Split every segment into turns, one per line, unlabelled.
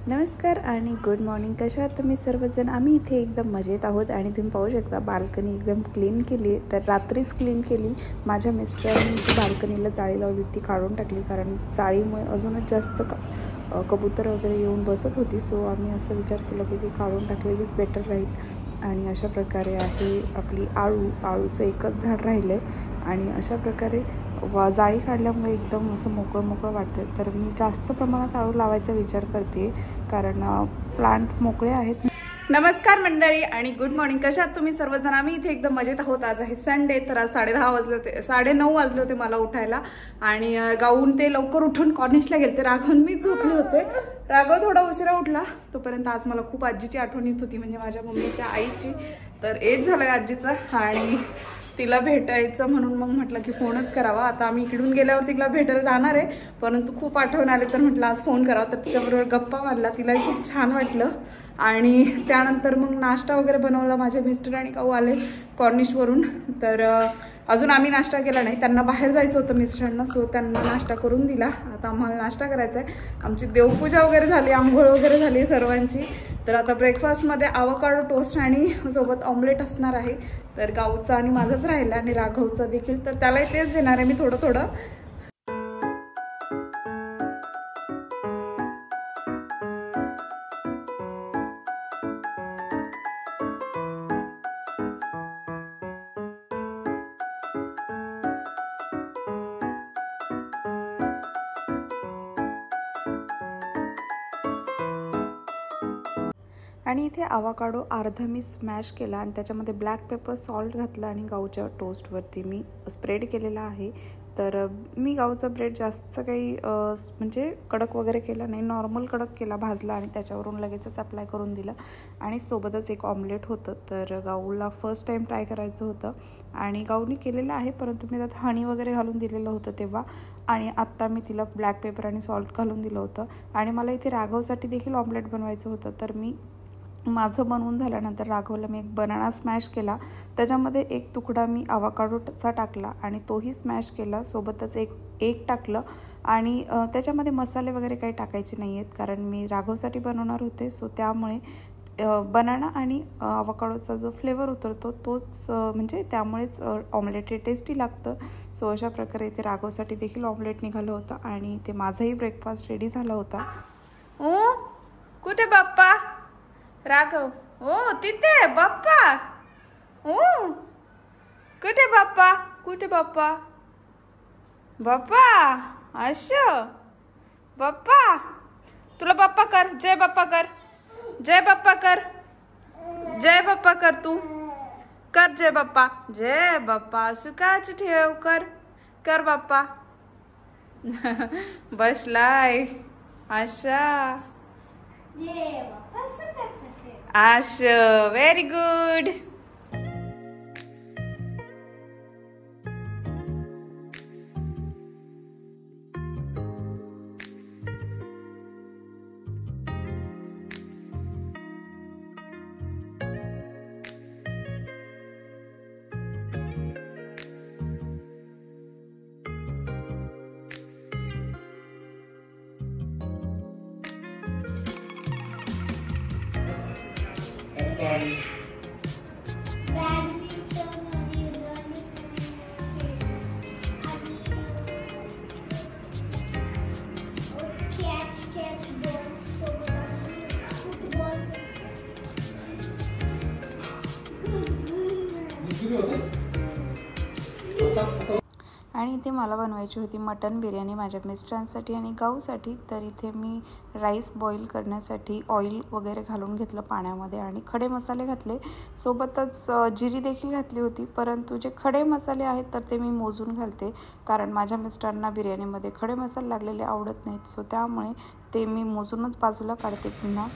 नमस्कार आणि good morning. कशा आहात तुम्ही सर्वजण? आम्ही इथे एकदम मजेत आहोत आणि तुम्ही पाहू शकता बाल्कनी एकदम क्लीन केली. तर रात्रीच क्लीन केली. माझ्या मिस्टरांनी बाल्कनीला जाळी लावली होती, काढून टाकली, कारण जाळीमुळे अजूनच जास्त कबूतर वगैरे येऊन बसत होती. सो आम्ही असं विचार केला की ती काढून टाकलेलीच बेटर राहील. आणि अशा प्रकारे आहे आपली आळूचं एकच झाड राहिलं आहे आणि अशा प्रकारे जाळी काढल्यामुळे एकदम असं मोकळं वाटतं. तर मी जास्त प्रमाणात आळू लावायचा विचार करते, कारण प्लांट मोकळे आहेत.
नमस्कार मंडळी आणि गुड मॉर्निंग. कशा आहात तुम्ही सर्वजण? आम्ही इथे एकदम मजेत आहोत. आज आहे संडे. तर आज 9:30 वाजले होते मला उठायला आणि गाऊन ते लवकर उठून कॉर्निशला गेलते. राघवन मी झोपले होते. राघव थोडा उशिरा उठला. तोपर्यंत आज मला खूप आजीची आठवण येत होती, म्हणजे माझ्या मम्मीच्या आईची. तर एज झालं आजीचं आणि तिला भेटायचं म्हणून मग म्हटलं की फोनच करावा. आता आम्ही इकडून गेल्यावर तिला भेटायला जाणार आहे, परंतु खूप आठवण आले तर म्हटलं आज फोन करावा. तर तिच्याबरोबर गप्पा मारला, तिलाही खूप छान वाटलं. आणि त्यानंतर मग नाश्ता वगैरे बनवला. माझे मिस्टर आणि काऊ आले कॉर्निशवरून. तर अजून आम्ही नाश्ता केला नाही, त्यांना बाहेर जायचं होतं मिस्टरांना. सो त्यांना नाश्ता करून दिला. आता आम्हाला नाश्ता करायचा आहे. आमची देवपूजा वगैरे झाली, आंघोळ वगैरे झाली सर्वांची. तर आता ब्रेकफास्टमध्ये आवोकाडो टोस्ट आणि सोबत ऑमलेट असणार आहे. तर गाऊचा आणि माझाच राहिला आणि राघवचा देखील, तर त्यालाही तेच देणार आहे मी थोडं.
आणि इथे आवोकाडो अर्धा मी स्मॅश केला आणि त्याच्यामध्ये ब्लॅक पेपर सॉल्ट घातलं आणि गाऊच्या टोस्टवरती मी स्प्रेड केलेला आहे. तर मी गाऊचा ब्रेड जास्त काही म्हणजे कडक वगैरे केला नाही, नॉर्मल कडक केला, भाजला आणि त्याच्यावरून लगेचच अप्लाय करून दिलं. आणि सोबतच एक ऑमलेट होतं. तर गाऊला फर्स्ट टाईम ट्राय करायचं होतं आणि गाऊनी केलेलं आहे, परंतु मी त्यात हनी वगैरे घालून दिलेलं होतं तेव्हा. आणि आत्ता मी तिला ब्लॅक पेपर आणि सॉल्ट घालून दिलं होतं. आणि मला इथे राघवसाठी देखील ऑमलेट बनवायचं होतं. तर मी माझं बनवून झाल्यानंतर राघवला मी एक बनाना स्मॅश केला, त्याच्यामध्ये एक तुकडा मी आवोकाडोचा टाकला आणि तोही स्मॅश केला. सोबतच एक टाकलं आणि त्याच्यामध्ये मसाले वगैरे काही टाकायचे नाही आहेत, कारण मी राघवसाठी बनवणार होते. सो त्यामुळे बनाना आणि आवोकाडोचा जो फ्लेवर उतरतो तोच, म्हणजे त्यामुळेच ऑमलेट हे टेस्टी लागतं. सो अशा प्रकारे इथे राघवसाठी देखील ऑमलेट निघालं होतं आणि ते माझाही ब्रेकफास्ट रेडी झाला होता.
ओ कुठे बाप्पा? राघव, ओ तिथे बाप्पा. ओ कुठे बाप्पा? कुठे बाप्पा? बाप्पा असं बाप्पा. तुला बाप्पा कर, जय बाप्पा कर, जय बाप्पा कर, जय बाप्पा कर, तू कर जय बाप्पा. जय बाप्पा सुखाच ठेव, कर बाप्पा. बसलाय अशा. Very good.
आणि इथे मला बनवायची होती मटन बिर्याणी माझ्या मिस्टरांसाठी आणि गाऊसाठी. तर इथे मी राईस बॉईल करण्यासाठी ऑइल वगैरे घालून घेतलं पाण्यामध्ये आणि खडे मसाले घातले. सोबतच जिरी देखील घातली होती, परंतु जे खडे मसाले आहेत तर ते मी मोजून घालते, कारण माझ्या मिस्टरांना बिर्याणीमध्ये खडे मसाले लागलेले आवडत नाहीत. सो त्यामुळे ते मी मोजूनच बाजूला काढते पुन्हा.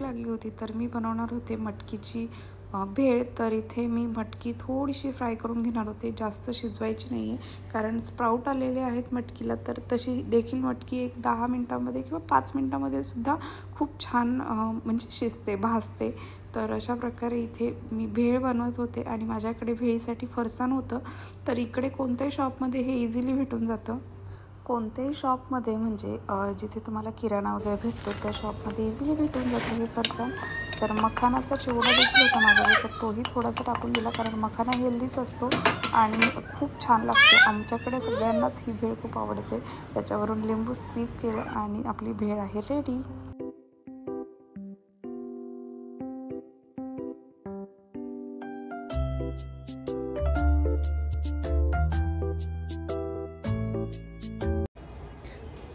भूक लागली होती तर मी बनवणार होते मटकीची भेळ. तर इथे मी मटकी थोडीशी फ्राय करून घेणार होते, जास्त शिजवायची नाही आहे कारण स्प्राऊट आलेले आहेत मटकीला. तर तशी देखील मटकी एक 10 मिनटामध्ये किंवा 5 मिनटामध्ये सुद्धा खूप छान म्हणजे शिजते, भाजते. तर अशा प्रकारे इथे मी भेळ बनवत होते आणि माझ्याकडे भेळीसाठी फरसाण होतं. तर इकडे कोणत्याही शॉपमध्ये हे इझिली भेटून जातं. कोणत्याही शॉपमध्ये म्हणजे जिथे तुम्हाला किराणा वगैरे भेटतो त्या शॉपमध्ये इझिली भेटून जातं हे फरसाण. तर मखानाचा चिवडा देखील होता माझ्याकडे, तर तोही थोडासा टाकून दिला कारण मखाना हेल्दीच असतो आणि खूप छान लागते. आमच्याकडे सगळ्यांनाच ही भेळ खूप आवडते. त्याच्यावरून लिंबू स्क्वीज केलं आणि आपली भेळ आहे रेडी.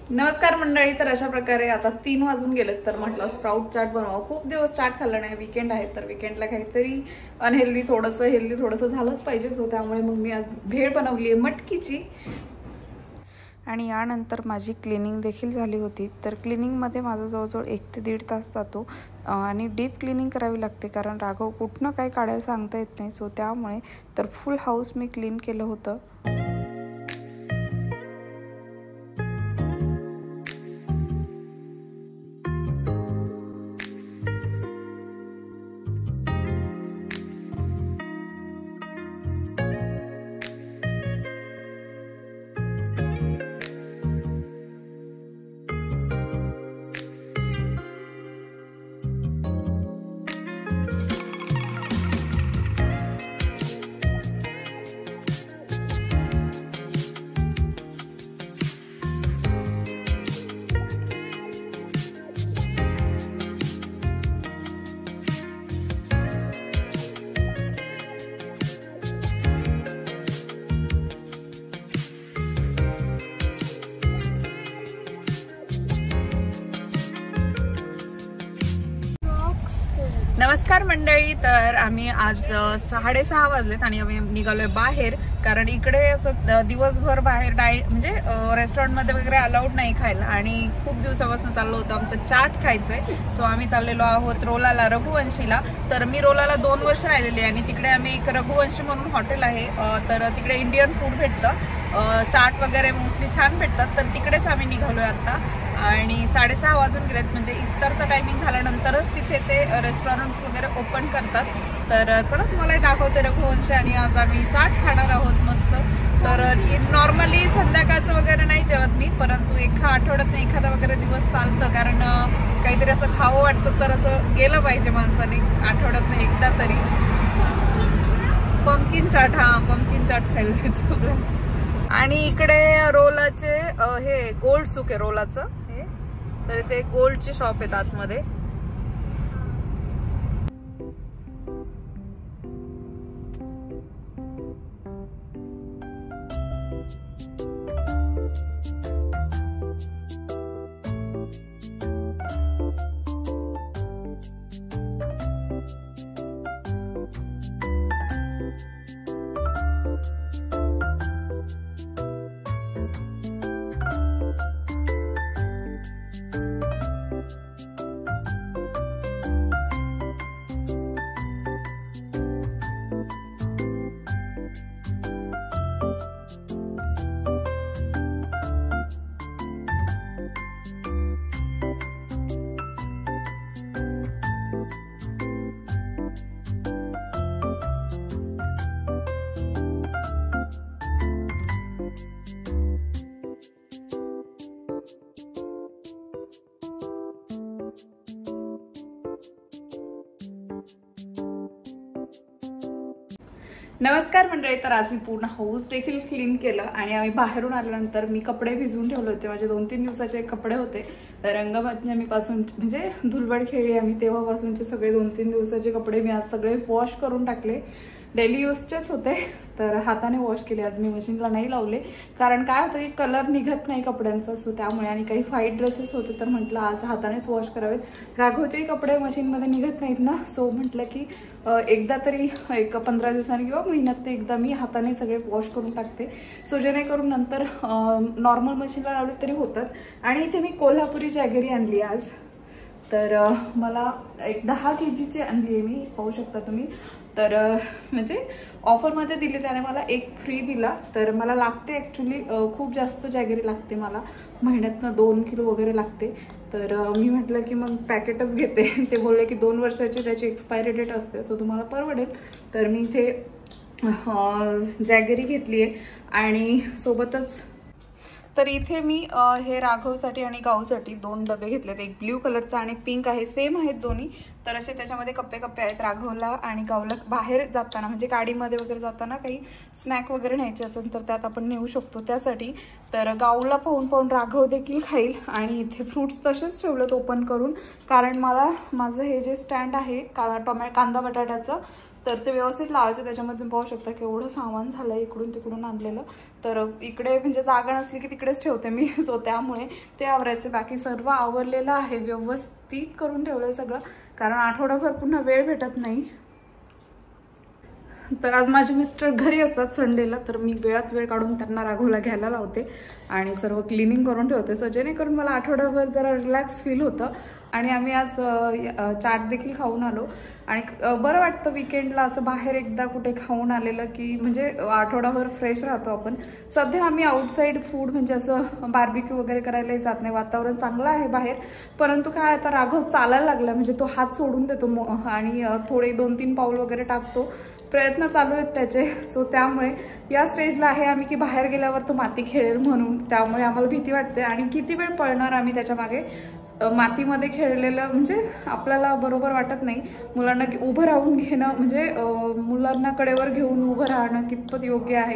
नमस्कार मंडळी. तर अशा प्रकारे आता 3 वाजून गेलेत तर म्हटलं स्प्राउट चाट बनवा. खूप दिवस चाट खाल्लं नाही, वीकेंड आहे तर वीकेंडला काहीतरी अनहेल्दी थोडंसं हेल्दी थोडंसं झालंच पाहिजे. सो त्यामुळे मग मी आज भेळ बनवली आहे मटकीची.
आणि यानंतर माझी क्लिनिंग देखील झाली होती. तर क्लिनिंगमध्ये माझा जवळजवळ 1 ते 1.5 तास जातो आणि डीप क्लिनिंग करावी लागते कारण राघव कुठनं काय काढायला सांगता येत नाही. सो त्यामुळे तर फुल हाऊस मी क्लीन केलं होतं.
नमस्कार मंडळी. तर आम्ही आज 6:30 वाजलेत आणि आम्ही निघालोय बाहेर कारण इकडे असं दिवसभर बाहेर म्हणजे रेस्टॉरंटमध्ये वगैरे अलाउड नाही खायला आणि खूप दिवसापासून चाललं होतं आमचं चाट खायचंय. सो आम्ही चाललेलो आहोत रोलाला, रघुवंशीला. तर मी रोलाला 2 वर्ष राहिलेली आणि तिकडे आम्ही एक रघुवंशी म्हणून हॉटेल आहे, तर तिकडे इंडियन फूड भेटतं, चाट वगैरे मोस्टली छान भेटतात. तर तिकडेच आम्ही निघालोय आता आणि 6:30 वाजून गेलेत. म्हणजे इफ्तारचं टायमिंग झाल्यानंतरच तिथे ते रेस्टॉरंट्स वगैरे ओपन करतात. तर चला तुम्हालाही दाखवते रघुवंशी. आणि आज आम्ही चाट खाणार आहोत मस्त. तर नॉर्मली संध्याकाळचं वगैरे नाही जेवत मी, परंतु आठवड्यात एखादा वगैरे दिवस चालतं कारण काहीतरी असं खावं वाटतं. तर असं गेलं पाहिजे माणसाने आठवड्यात एकदा तरी. पंपकिन चाट, पंपकिन चाट खायला जायचं. आणि इकडे रोलाचे हे गोल्ड सूक आहे रोलाचं हे, तर ते गोल्डची शॉप आहेत आतमध्ये. नमस्कार मंडळी. तर आज मी पूर्ण हाऊस देखील क्लीन केलं आणि आम्ही बाहेरून आल्यानंतर मी कपडे भिजवून ठेवले होते. माझे 2-3 दिवसाचे कपडे होते. रंगपंचमीपासून म्हणजे धुलवड खेळली आम्ही तेव्हापासूनचे सगळे 2-3 दिवसाचे कपडे मी आज सगळे वॉश करून टाकले. डेली यूजचेच होते तर हाताने वॉश केले. आज मी मशीनला नाही लावले कारण काय होतं की कलर निघत नाही कपड्यांचा. सो त्यामुळे आणि काही व्हाईट ड्रेसेस होते तर म्हटलं आज हातानेच वॉश करावेत. राघवचेही कपडे मशीनमध्ये निघत नाहीत ना. सो म्हटलं की एकदा तरी एक 15 दिवसांनी किंवा महिन्यात एकदा मी हाताने सगळे वॉश करून टाकते. सो जेणेकरून नंतर नॉर्मल मशीनला लावले तरी होतात. आणि इथे मी कोल्हापुरी जॅगरी आणली आज. तर मला एक 10 kgची आणली आहे मी, पाहू शकता तुम्ही. तर म्हणजे ऑफरमध्ये दिली त्याने मला एक फ्री दिला. तर मला लागते ॲक्च्युली खूप जास्त जॅगरी लागते मला, महिन्यातनं 2 किलो वगैरे लागते. तर मी म्हटलं की मग पॅकेटच घेते. ते बोलले की 2 वर्षाची त्याची एक्सपायरी डेट असते, सो तुम्हाला परवडेल. तर मी इथे जॅगरी घेतली आहे आणि सोबतच तर इथे मी हे राघवसाठी आणि गाऊसाठी 2 डबे घेतलेत. एक ब्ल्यू कलरचा आणि पिंक आहे, सेम आहेत दोन्ही. तर असे त्याच्यामध्ये कप्पे कप्पे आहेत. राघवला आणि गाऊला बाहेर जाताना म्हणजे गाडीमध्ये वगैरे जाताना काही स्नॅक वगैरे न्यायचे असेल तर त्यात आपण नेऊ शकतो त्यासाठी. तर गाऊला पाहून पाहून राघव देखील खाईल. आणि इथे फ्रूट्स तसेच ठेवलेत ओपन करून, कारण मला माझं हे जे स्टँड आहे कांदा बटाट्याचं, तर ते व्यवस्थित लावायचं. त्याच्यामध्ये पाहू शकता केवढं सामान झालं इकडून तिकडून आणलेलं. तर इकडे म्हणजे जागा नसली की तिकडेच ठेवते मी, सो त्यामुळे ते आवरायचे. बाकी सर्व आवरलेलं आहे, व्यवस्थित करून ठेवलंय सगळं, कारण आठवडाभर पुन्हा वेळ भेटत नाही. तर आज माझे मिस्टर घरी असतात संडेला, तर मी वेळात वेळ काढून त्यांना राघवला घ्यायला लावते आणि सर्व क्लिनिंग करून ठेवते, सो जेणेकरून मला आठवडाभर जरा रिलॅक्स फील होतं. आणि आम्ही आज चाट देखील खाऊन आलो आणि बरं वाटतं विकेंडला असं बाहेर एकदा कुठे खाऊन आलेलं की म्हणजे आठवडाभर फ्रेश राहतो आपण. सध्या आम्ही आउटसाईड फूड म्हणजे असं बार्बिक्यू वगैरे करायलाही जात नाही, वातावरण चांगलं आहे बाहेर. परंतु काय आता राघव चालायला लागला म्हणजे तो हात सोडून देतो आणि थोडे 2-3 पाऊल वगैरे टाकतो. प्रयत्न चालू आहेत त्याचे, सो त्यामुळे या स्टेजला आहे आम्ही की बाहेर गेल्यावर तो माती खेळेल म्हणून. त्यामुळे आम्हाला भीती वाटते आणि किती वेळ पळणार आम्ही त्याच्या मागे. मातीमध्ये खेळलेलं म्हणजे आपल्याला बरोबर वाटत नाही. मुलांना उभं राहून घेणं म्हणजे मुलांना कडेवर घेऊन उभं राहणं कितपत योग्य आहे